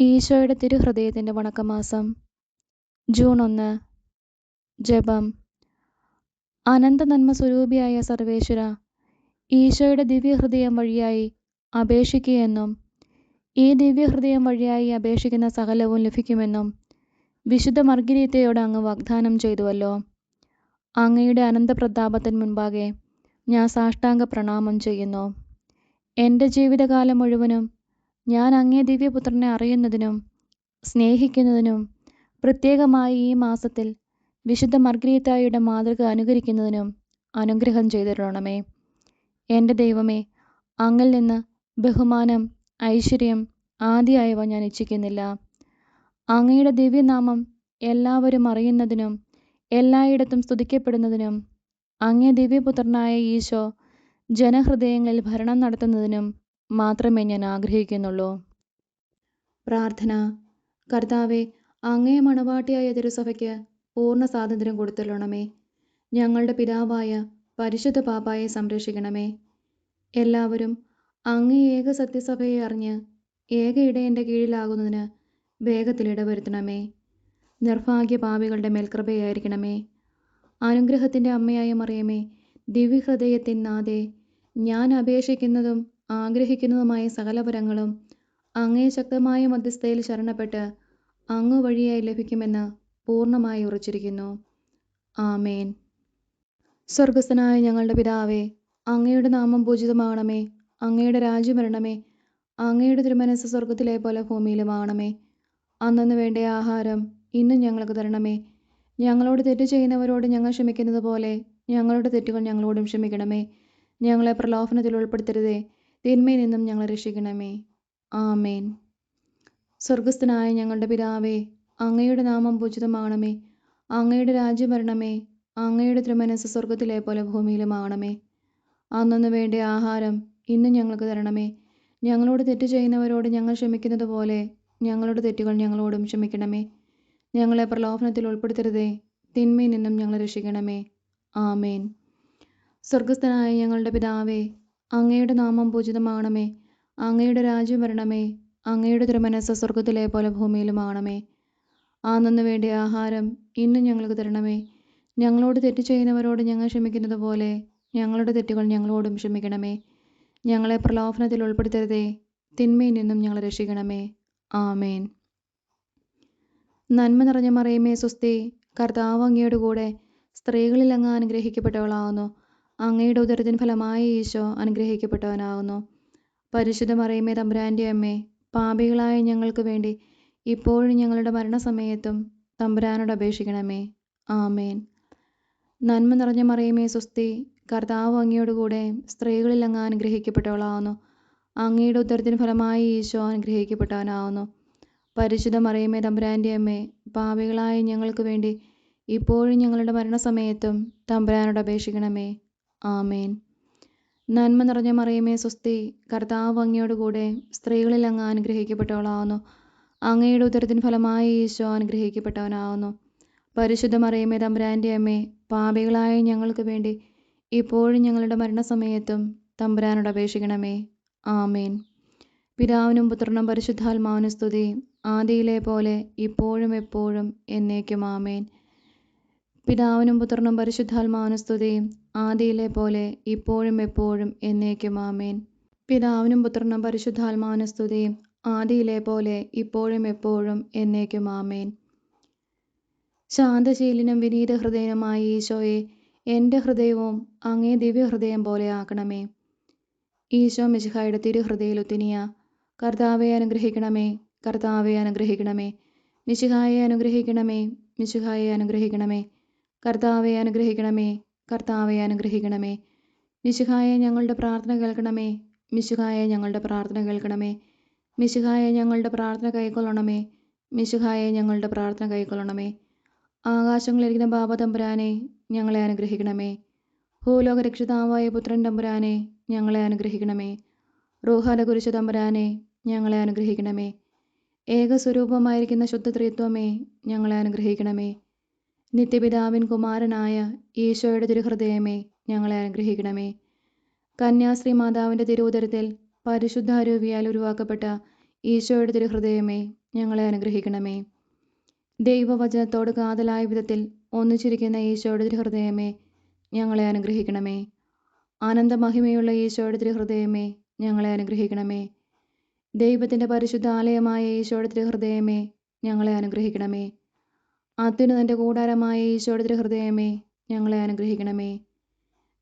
ഈശോയുടെ തിരുഹൃദയത്തിൻ്റെ വണക്കമാസം ജൂൺ 1. ജപം. അനന്ത നന്മ സ്വരൂപിയായ സർവേശ്വര, ഈശോയുടെ ദിവ്യഹൃദയം വഴിയായി അപേക്ഷിക്കുകയെന്നും ഈ ദിവ്യഹൃദയം വഴിയായി അപേക്ഷിക്കുന്ന സകലവും ലഭിക്കുമെന്നും വിശുദ്ധ മർഗരീത്തയോട് അങ്ങ് വാഗ്ദാനം ചെയ്തുവല്ലോ. അങ്ങയുടെ അനന്തപ്രതാപത്തിന് മുൻപാകെ ഞാൻ സാഷ്ടാംഗ പ്രണാമം ചെയ്യുന്നു. എൻ്റെ ജീവിതകാലം മുഴുവനും ഞാൻ അങ്ങേ ദിവ്യപുത്രനെ അറിയുന്നതിനും സ്നേഹിക്കുന്നതിനും പ്രത്യേകമായി ഈ മാസത്തിൽ വിശുദ്ധ മർഗരീത്തായുടെ മാതൃക അനുകരിക്കുന്നതിനും അനുഗ്രഹം ചെയ്തിരണമേ. എൻ്റെ ദൈവമേ, അങ്ങിൽ നിന്ന് ബഹുമാനം, ഐശ്വര്യം ആദിയായവ ഞാൻ ഇച്ഛിക്കുന്നില്ല. അങ്ങയുടെ ദിവ്യനാമം എല്ലാവരും അറിയുന്നതിനും എല്ലായിടത്തും സ്തുതിക്കപ്പെടുന്നതിനും അങ്ങേ ദിവ്യപുത്രനായ ഈശോ ജനഹൃദയങ്ങളിൽ ഭരണം നടത്തുന്നതിനും മാത്രമേ ഞാൻ ആഗ്രഹിക്കുന്നുള്ളൂ. പ്രാർത്ഥന. കർത്താവെ, അങ്ങേ മണവാട്ടിയായ തിരുസഭയ്ക്ക് പൂർണ്ണ സ്വാതന്ത്ര്യം കൊടുത്തരുളണമേ. ഞങ്ങളുടെ പിതാവായ പരിശുദ്ധ പാപ്പായെ സംരക്ഷിക്കണമേ. എല്ലാവരും അങ്ങേ ഏക സത്യസഭയെ അറിഞ്ഞ് ഏക ഇടയൻ്റെ കീഴിലാകുന്നതിന് വേഗത്തിൽ ഇടവരുത്തണമേ. നിർഭാഗ്യ പാപികളുടെ മേൽ കൃപയായിരിക്കണമേ. അനുഗ്രഹത്തിൻ്റെ അമ്മയായ മറിയമേ, ദിവ്യഹൃദയത്തിൻ നാഥേ, ഞാൻ അപേക്ഷിക്കുന്നതും ആഗ്രഹിക്കുന്നതുമായ സകലവരങ്ങളും അങ്ങേ ശക്തമായ മധ്യസ്ഥയിൽ ശരണപ്പെട്ട് അങ്ങ് വഴിയായി ലഭിക്കുമെന്ന് പൂർണ്ണമായി ഉറച്ചിരിക്കുന്നു. ആമേൻ. സ്വർഗസ്ഥനായ ഞങ്ങളുടെ പിതാവേ, അങ്ങയുടെ നാമം പൂജിതമാകണമേ. അങ്ങയുടെ രാജ്യം വരണമേ. അങ്ങയുടെ തിരുമനസ്സ് സ്വർഗത്തിലെ പോലെ ഭൂമിയിലുമാകണമേ. അന്നന്ന് വേണ്ട ആഹാരം ഇന്നും ഞങ്ങൾക്ക് തരണമേ. ഞങ്ങളോട് തെറ്റ് ചെയ്യുന്നവരോട് ഞങ്ങൾ ക്ഷമിക്കുന്നത് പോലെ ഞങ്ങളുടെ തെറ്റുകൾ ഞങ്ങളോടും ക്ഷമിക്കണമേ. ഞങ്ങളെ പ്രലോഭനത്തിൽ ഉൾപ്പെടുത്തരുതേ, തിന്മയിൽ നിന്നും ഞങ്ങളെ രക്ഷിക്കണമേ. ആമേൻ. സ്വർഗസ്ഥനായ ഞങ്ങളുടെ പിതാവേ, അങ്ങയുടെ നാമം പൂജിതമാകണമേ. അങ്ങയുടെ രാജ്യം വരണമേ. അങ്ങയുടെ തിരുമനസ്സ് സ്വർഗത്തിലെ പോലെ ഭൂമിയിലുമാകണമേ. അന്നന്ന് വേണ്ട ആഹാരം ഇന്നും ഞങ്ങൾക്ക് തരണമേ. ഞങ്ങളോട് തെറ്റ് ചെയ്യുന്നവരോട് ഞങ്ങൾ ക്ഷമിക്കുന്നത് പോലെ ഞങ്ങളുടെ തെറ്റുകൾ ഞങ്ങളോടും ക്ഷമിക്കണമേ. ഞങ്ങളെ പ്രലോഭനത്തിൽ ഉൾപ്പെടുത്തരുതേ, തിന്മയിൽ നിന്നും ഞങ്ങളെ രക്ഷിക്കണമേ. ആമേൻ. സ്വർഗസ്ഥനായ ഞങ്ങളുടെ പിതാവേ, അങ്ങയുടെ നാമം പൂജിതമാകണമേ. അങ്ങയുടെ രാജ്യം വരണമേ. അങ്ങയുടെ തിരുമനസ്സ് സ്വർഗത്തിലെ പോലെ ഭൂമിയിലുമാകണമേ. അന്നന്ന് വേണ്ട ആഹാരം ഇന്നും ഞങ്ങൾക്ക് തരണമേ. ഞങ്ങളോട് തെറ്റ് ചെയ്യുന്നവരോട് ഞങ്ങൾ ക്ഷമിക്കുന്നത് പോലെ ഞങ്ങളുടെ തെറ്റുകൾ ഞങ്ങളോടും ക്ഷമിക്കണമേ. ഞങ്ങളെ പ്രലോഭനത്തിൽ ഉൾപ്പെടുത്തരുതേ, തിന്മയിൽ നിന്നും ഞങ്ങളെ രക്ഷിക്കണമേ. ആമേൻ. നന്മ നിറഞ്ഞ മറിയമേ സ്വസ്തി, കർത്താവ് അങ്ങയുടെ കൂടെ സ്ത്രീകളിൽ അങ്ങ് അനുഗ്രഹിക്കപ്പെട്ടവളാകുന്നു. അങ്ങയുടെ ഉദരത്തിൻ ഫലമായ ഈശോ അനുഗ്രഹിക്കപ്പെട്ടവനാകുന്നു. പരിശുദ്ധ മറിയമേ, തമ്പുരാൻ്റെ അമ്മേ, പാപികളായ ഞങ്ങൾക്ക് വേണ്ടി ഇപ്പോഴും ഞങ്ങളുടെ മരണസമയത്തും തമ്പുരാനോട് അപേക്ഷിക്കണമേ. ആമേൻ. നന്മ നിറഞ്ഞ മറിയമേ സ്വസ്തി, കർത്താവ് അങ്ങയുടെ കൂടെ സ്ത്രീകളിൽ അങ്ങ് അനുഗ്രഹിക്കപ്പെട്ടവളാകുന്നു. അങ്ങയുടെ ഉദരത്തിൻ ഫലമായ ഈശോ അനുഗ്രഹിക്കപ്പെട്ടവനാകുന്നു. പരിശുദ്ധ മറിയമേ, തമ്പുരാൻ്റെ അമ്മേ, പാപികളായ ഞങ്ങൾക്ക് വേണ്ടി ഇപ്പോഴും ഞങ്ങളുടെ മരണസമയത്തും തമ്പുരാനോട് അപേക്ഷിക്കണമേ. ആമേൻ. നന്മ നിറഞ്ഞ മറിയമേ സ്വസ്തി, കർത്താവ് അങ്ങയുടെ കൂടെ സ്ത്രീകളിൽ അങ്ങ് അനുഗ്രഹിക്കപ്പെട്ടവളാകുന്നു. അങ്ങയുടെ ഉദരത്തിൻ ഫലമായ ഈശോ അനുഗ്രഹിക്കപ്പെട്ടവനാകുന്നു. പരിശുദ്ധ മറിയമേ, തമ്പുരാൻ്റെ അമ്മേ, പാപികളായ ഞങ്ങൾക്ക് വേണ്ടി ഇപ്പോഴും ഞങ്ങളുടെ മരണസമയത്തും തമ്പുരാനോട് അപേക്ഷിക്കണമേ. ആമേൻ. പിതാവിനും പുത്രനും പരിശുദ്ധാത്മാവിനും സ്തുതി, ആദിയിലെ പോലെ ഇപ്പോഴും എപ്പോഴും എന്നേക്കും. ആമേൻ. പിതാവിനും പുത്രനും പരിശുദ്ധാത്മാവിനും സ്തുതി, ആദിയിലെ പോലെ ഇപ്പോഴും എപ്പോഴും എന്നേക്കും. ആമേൻ. പിതാവിനും പുത്രനും പരിശുദ്ധാത്മാവിനും സ്തുതി, ആദിയിലെ പോലെ ഇപ്പോഴും എപ്പോഴും എന്നേക്കും. ആമേൻ. ശാന്തശീലനും വിനീത ഹൃദയനുമായ ഈശോയെ, എൻ്റെ ഹൃദയവും അങ്ങേ ദിവ്യഹൃദയം പോലെ ആക്കണമേ. ഈശോ മിശിഹായുടെ തിരുഹൃദയ ലുത്തിനിയ. കർത്താവെ അനുഗ്രഹിക്കണമേ. കർത്താവെ അനുഗ്രഹിക്കണമേ. മിശിഹായെ അനുഗ്രഹിക്കണമേ. മിശിഹായെ അനുഗ്രഹിക്കണമേ. കർത്താവെ അനുഗ്രഹിക്കണമേ. കർത്താവെ അനുഗ്രഹിക്കണമേ. മിശിഹായെ ഞങ്ങളുടെ പ്രാർത്ഥന കേൾക്കണമേ. മിശിഹായെ ഞങ്ങളുടെ പ്രാർത്ഥന കേൾക്കണമേ. മിശിഹായെ ഞങ്ങളുടെ പ്രാർത്ഥന കൈക്കൊള്ളണമേ. മിശിഹായെ ഞങ്ങളുടെ പ്രാർത്ഥന കൈക്കൊള്ളണമേ. ആകാശങ്ങളിലിരിക്കുന്ന ബാബ തമ്പുരാനെ, ഞങ്ങളെ അനുഗ്രഹിക്കണമേ. ഭൂലോക രക്ഷിതാവായ പുത്രൻ തമ്പുരാനെ, ഞങ്ങളെ അനുഗ്രഹിക്കണമേ. റൂഹാല കുരിശ തമ്പുരാനെ, ഞങ്ങളെ അനുഗ്രഹിക്കണമേ. ഏകസ്വരൂപമായിരിക്കുന്ന ശുദ്ധ ത്രിത്വമേ, ഞങ്ങളെ അനുഗ്രഹിക്കണമേ. നിത്യപിതാവിൻ കുമാരനായ ഈശോയുടെ തിരുഹൃദയമേ, ഞങ്ങളെ അനുഗ്രഹിക്കണമേ. കന്യാശ്രീ മാതാവിൻ്റെ തിരുവുദരത്തിൽ പരിശുദ്ധാരൂപിയാൽ ഉരുവാക്കപ്പെട്ട ഈശോയുടെ തിരുഹൃദയമേ, ഞങ്ങളെ അനുഗ്രഹിക്കണമേ. ദൈവവചനത്തോട് കാതലായ വിധത്തിൽ ഒന്നിച്ചിരിക്കുന്ന ഈശോയുടെ തിരുഹൃദയമേ, ഞങ്ങളെ അനുഗ്രഹിക്കണമേ. അനന്തമഹിമയുള്ള ഈശോയുടെ തിരുഹൃദയമേ, ഞങ്ങളെ അനുഗ്രഹിക്കണമേ. ദൈവത്തിൻ്റെ പരിശുദ്ധ ആലയമായ ഈശോയുടെ തിരുഹൃദയമേ, ഞങ്ങളെ അനുഗ്രഹിക്കണമേ. അത്യുന്നതൻ്റെ കൂടാരമായ ഈശോയുടെ തിരുഹൃദയമേ, ഞങ്ങളെ അനുഗ്രഹിക്കണമേ.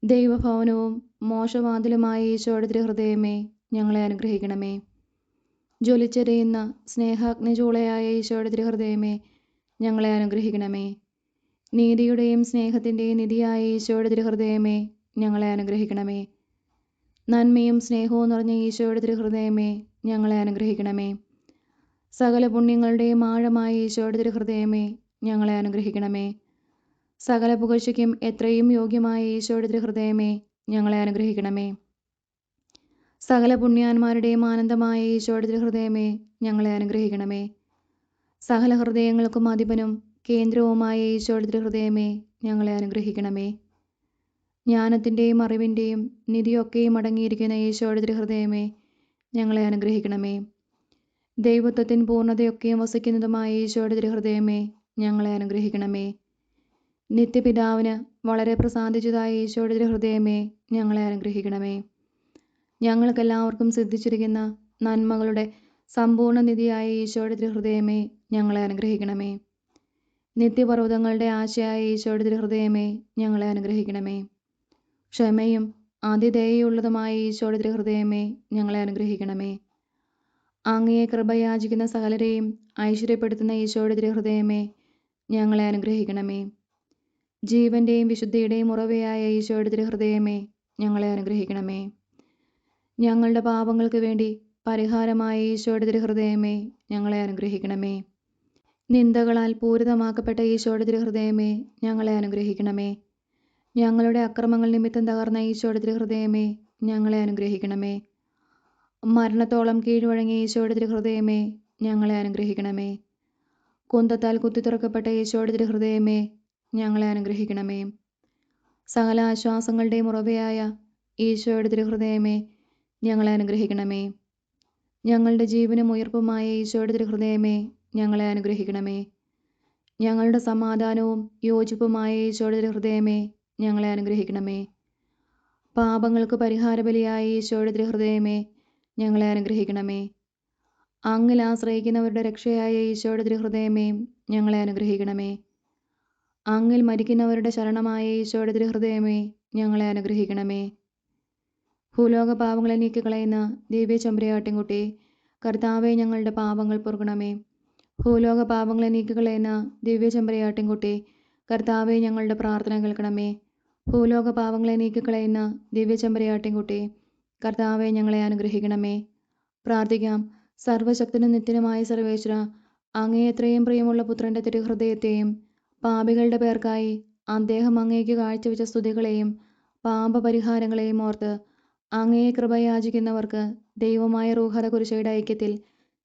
ദൈവഭവനവും മോശവാതിലുമായ ഈശോയുടെ തിരുഹൃദയമേ, ഞങ്ങളെ അനുഗ്രഹിക്കണമേ. ജ്വലിച്ചെരിയുന്ന സ്നേഹാഗ്നിചൂളയായ ഈശോയുടെ തിരുഹൃദയമേ, ഞങ്ങളെ അനുഗ്രഹിക്കണമേ. നീതിയുടെയും സ്നേഹത്തിൻ്റെയും നിധിയായ ഈശോയുടെ തിരുഹൃദയമേ, ഞങ്ങളെ അനുഗ്രഹിക്കണമേ. നന്മയും സ്നേഹവും നിറഞ്ഞ ഈശോയുടെ തിരുഹൃദയമേ, ഞങ്ങളെ അനുഗ്രഹിക്കണമേ. സകല പുണ്യങ്ങളുടെയും ആഴമായ ഈശോയുടെ തിരുഹൃദയമേ, ഞങ്ങളെ അനുഗ്രഹിക്കണമേ. സകല പുകഴ്ചയ്ക്കും എത്രയും യോഗ്യമായ ഈശോയുടെ തിരുഹൃദയമേ, ഞങ്ങളെ അനുഗ്രഹിക്കണമേ. സകല പുണ്യാന്മാരുടെയും ആനന്ദമായ ഈശോയുടെ തിരുഹൃദയമേ, ഞങ്ങളെ അനുഗ്രഹിക്കണമേ. സകല ഹൃദയങ്ങൾക്കും അധിപനും കേന്ദ്രവുമായ ഈശോയുടെ തിരുഹൃദയമേ, ഞങ്ങളെ അനുഗ്രഹിക്കണമേ. ജ്ഞാനത്തിൻ്റെയും അറിവിൻ്റെയും നിധിയൊക്കെയും അടങ്ങിയിരിക്കുന്ന ഈശോയുടെ തിരുഹൃദയമേ, ഞങ്ങളെ അനുഗ്രഹിക്കണമേ. ദൈവത്വത്തിൻ പൂർണ്ണതയൊക്കെയും വസിക്കുന്നതുമായ ഈശോയുടെ തിരുഹൃദയമേ, ഞങ്ങളെ അനുഗ്രഹിക്കണമേ. നിത്യപിതാവിന് വളരെ പ്രസാദിച്ചതായ ഈശോയുടെ തിരുഹൃദയമേ, ഞങ്ങളെ അനുഗ്രഹിക്കണമേ. ഞങ്ങൾക്കെല്ലാവർക്കും സിദ്ധിച്ചിരിക്കുന്ന നന്മകളുടെ സമ്പൂർണ്ണ നിധിയായ ഈശോയുടെ തിരുഹൃദയമേ, ഞങ്ങളെ അനുഗ്രഹിക്കണമേ. നിത്യപർവ്വതങ്ങളുടെ ആശയായ ഈശോയുടെ തിരുഹൃദയമേ, ഞങ്ങളെ അനുഗ്രഹിക്കണമേ. ക്ഷമയും അതിദയയുള്ളതുമായ ഈശോയുടെ തിരുഹൃദയമേ, ഞങ്ങളെ അനുഗ്രഹിക്കണമേ. അങ്ങയെ കൃപയാചിക്കുന്ന സകലരെയും ഐശ്വര്യപ്പെടുത്തുന്ന ഈശോയുടെ തിരുഹൃദയമേ, ഞങ്ങളെ അനുഗ്രഹിക്കണമേ. ജീവന്റെയും വിശുദ്ധിയുടെയും ഉറവയായ ഈശോയുടെ തിരുഹൃദയമേ, ഞങ്ങളെ അനുഗ്രഹിക്കണമേ. ഞങ്ങളുടെ പാപങ്ങൾക്ക് വേണ്ടി പരിഹാരമായ ഈശോയുടെ തിരുഹൃദയമേ, ഞങ്ങളെ അനുഗ്രഹിക്കണമേ. നിന്ദകളാൽ പൂരിതമാക്കപ്പെട്ട ഈശോയുടെ തിരുഹൃദയമേ, ഞങ്ങളെ അനുഗ്രഹിക്കണമേ. ഞങ്ങളുടെ അക്രമങ്ങൾ നിമിത്തം തകർന്ന ഈശോയുടെ തിരുഹൃദയമേ, ഞങ്ങളെ അനുഗ്രഹിക്കണമേ. മരണത്തോളം കീഴ്വഴങ്ങിയ ഈശോയുടെ തിരുഹൃദയമേ, ഞങ്ങളെ അനുഗ്രഹിക്കണമേ. കുന്തത്താൽ കുത്തിത്തുറക്കപ്പെട്ട ഈശോയുടെ തിരുഹൃദയമേ, ഞങ്ങളെ അനുഗ്രഹിക്കണമേ. സകല ആശ്വാസങ്ങളുടെയും ഉറവയായ ഈശോയുടെ തിരുഹൃദയമേ, ഞങ്ങളെ അനുഗ്രഹിക്കണമേ. ഞങ്ങളുടെ ജീവനും ഉയർപ്പുമായ ഈശോയുടെ തിരുഹൃദയമേ, ഞങ്ങളെ അനുഗ്രഹിക്കണമേ. ഞങ്ങളുടെ സമാധാനവും യോജിപ്പുമായ ഈശോയുടെ തിരുഹൃദയമേ, ഞങ്ങളെ അനുഗ്രഹിക്കണമേ. പാപങ്ങൾക്ക് പരിഹാരബലിയായ ഈശോയുടെ തിരുഹൃദയമേ, ഞങ്ങളെ അനുഗ്രഹിക്കണമേ. അങ്ങിൽ ആശ്രയിക്കുന്നവരുടെ രക്ഷയായ ഈശോയുടെ തിരുഹൃദയമേ, ഞങ്ങളെ അനുഗ്രഹിക്കണമേ. അങ്ങിൽ മരിക്കുന്നവരുടെ ശരണമായ ഈശോയുടെ തിരുഹൃദയമേ, ഞങ്ങളെ അനുഗ്രഹിക്കണമേ. ഭൂലോക പാപങ്ങളെ നീക്കിക്കളയുന്ന ദിവ്യ ചെമ്പരിയാട്ടിൻകുട്ടി, കർത്താവേ, ഞങ്ങളുടെ പാപങ്ങൾ പൊറുക്കണമേ. ഭൂലോക പാപങ്ങളെ നീക്കിക്കളയുന്ന ദിവ്യ ചെമ്പരിയാട്ടിൻകുട്ടി, കർത്താവേ, ഞങ്ങളുടെ പ്രാർത്ഥന കേൾക്കണമേ. ഭൂലോക പാപങ്ങളെ നീക്കിക്കളയുന്ന ദിവ്യ ചെമ്പരിയാട്ടിൻകുട്ടി, കർത്താവേ, ഞങ്ങളെ അനുഗ്രഹിക്കണമേ. പ്രാർത്ഥിക്കാം. സർവശക്തനും നിത്യനുമായ സർവേശ്വര, അങ്ങേ എത്രയും പ്രിയമുള്ള പുത്രൻ്റെ തിരുഹൃദയത്തെയും പാപികളുടെ പേർക്കായി അദ്ദേഹം അങ്ങേക്ക് കാഴ്ചവെച്ച സ്തുതികളെയും പാപപരിഹാരങ്ങളെയും ഓർത്ത് അങ്ങയെ കൃപയാചിക്കുന്നവർക്ക് ദൈവമായ റൂഹത കുരിശയുടെ ഐക്യത്തിൽ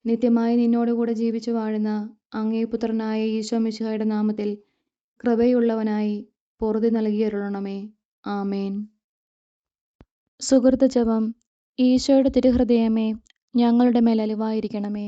നിത്യമായി നിന്നോടുകൂടെ ജീവിച്ചു വാഴുന്ന അങ്ങേ പുത്രനായ ഈശോ മിശിഹായുടെ നാമത്തിൽ കൃപയുള്ളവനായി പൊറുതി നൽകിയരുളണമേ. ആമേൻ. സുഹൃത്ത് ജപം. ഈശോയുടെ തിരുഹൃദയമേ, ഞങ്ങളുടെ മേൽ അലിവായിരിക്കണമേ.